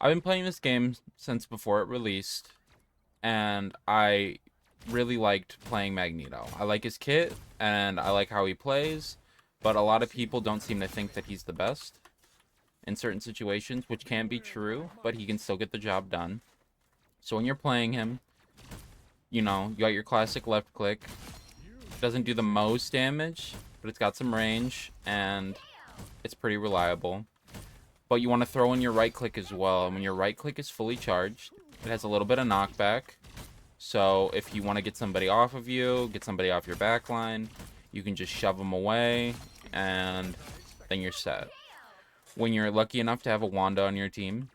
I've been playing this game since before it released, and I really liked playing Magneto. I like his kit, and I like how he plays, but a lot of people don't seem to think that he's the best in certain situations, which can be true, but he can still get the job done. So when you're playing him, you got your classic left click. Doesn't do the most damage, but it's got some range, and it's pretty reliable. But you want to throw in your right click as well. And when your right click is fully charged, it has a little bit of knockback. So if you want to get somebody off of you, get somebody off your back line, you can just shove them away, and then you're set. When you're lucky enough to have a Wanda on your team,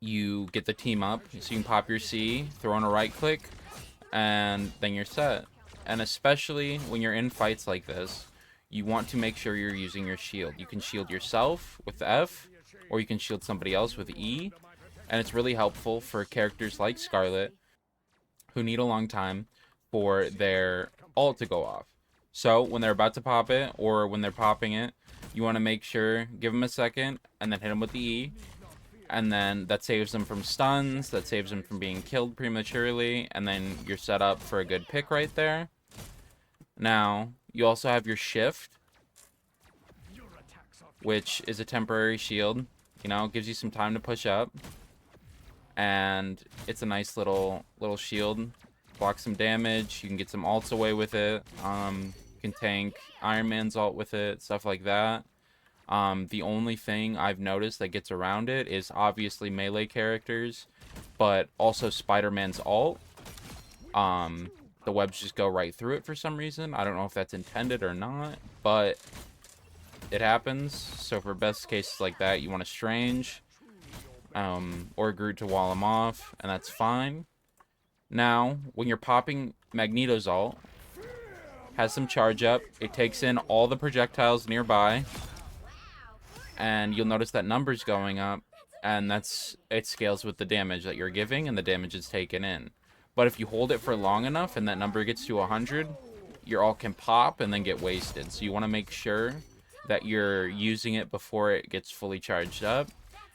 you get the team up, so you can pop your C, throw in a right click, and then you're set. And especially when you're in fights like this, you want to make sure you're using your shield. You can shield yourself with F, or you can shield somebody else with E, and it's really helpful for characters like Scarlet, who need a long time for their ult to go off. So when they're about to pop it, or when they're popping it, you want to make sure, give them a second, and then hit them with the E, and then that saves them from stuns, that saves them from being killed prematurely, and then you're set up for a good pick right there. Now, you also have your shift, which is a temporary shield. Gives you some time to push up, and it's a nice little shield. Block some damage. You can get some ults away with it. You can tank Iron Man's ult with it, stuff like that. The only thing I've noticed that gets around it is obviously melee characters, but also Spider-Man's ult. The webs just go right through it for some reason. I don't know if that's intended or not, but it happens. So for best cases like that, you want a Strange or Groot to wall him off, and that's fine. Now, when you're popping Magneto's ult, has some charge up. It takes in all the projectiles nearby, and you'll notice that number's going up, and it scales with the damage that you're giving and the damage it's taken in. But if you hold it for long enough and that number gets to 100, your ult can pop and then get wasted. So you want to make sure that you're using it before it gets fully charged up.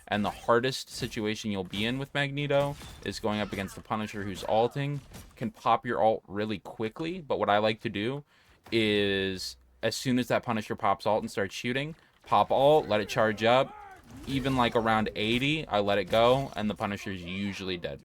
And the hardest situation you'll be in with Magneto is going up against the Punisher, who's ulting. Can pop your ult really quickly, but what I like to do is, as soon as that Punisher pops ult and starts shooting, pop ult, let it charge up. Even like around 80, I let it go, and the Punisher's usually dead.